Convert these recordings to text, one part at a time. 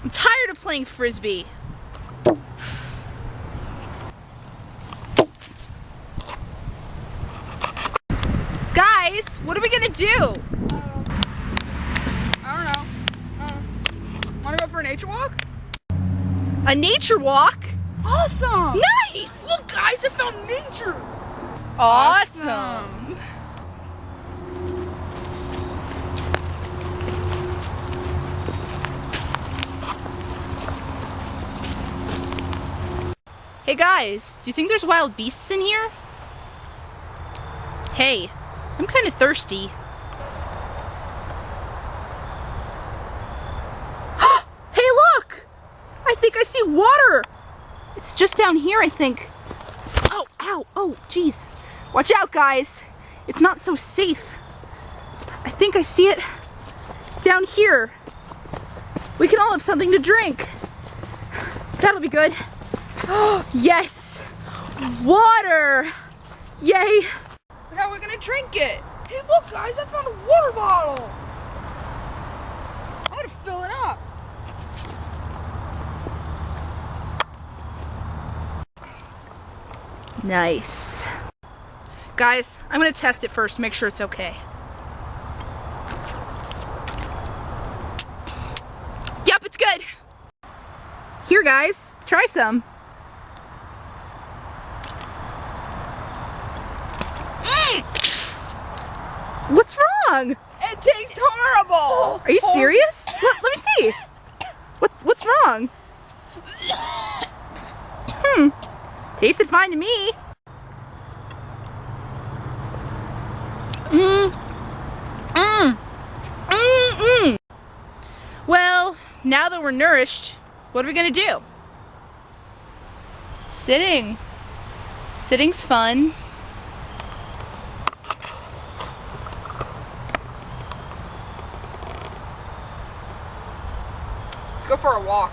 I'm tired of playing Frisbee. Guys, what are we gonna do? I don't know. Wanna go for a nature walk? A nature walk? Awesome! Nice! Look guys, I found nature! Awesome. Hey guys, do you think there's wild beasts in here? Hey, I'm kind of thirsty. Hey look! I think I see water! It's just down here, I think. Oh, ow, oh, jeez. Watch out, guys. It's not so safe. I think I see it down here. We can all have something to drink. That'll be good. Oh, yes! Water! Yay! But how are we gonna drink it? Hey look guys, I found a water bottle! I'm gonna fill it up. Nice. Guys, I'm gonna test it first, make sure it's okay. Yep, it's good. Here guys, try some. What's wrong? It tastes horrible! Are you serious? Let me see. What's wrong? Tasted fine to me. Well, now that we're nourished, what are we gonna do? Sitting. Sitting's fun. Let's go for a walk.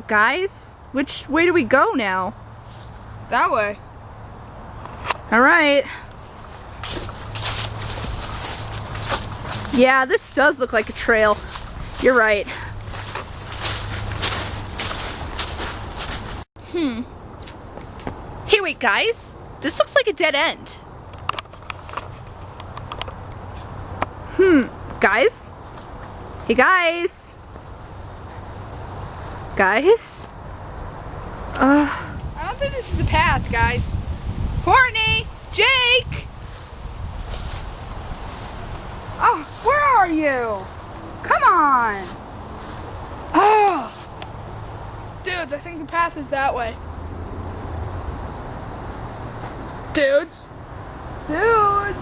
Guys, which way do we go now? That way. All right. Yeah, this does look like a trail. You're right. Hey, wait, guys. This looks like a dead end. Guys? Hey, guys? Guys? I don't think this is a path, guys. Courtney! Jake! Oh, where are you? Come on! Oh! Dudes, I think the path is that way. Dudes? Dudes!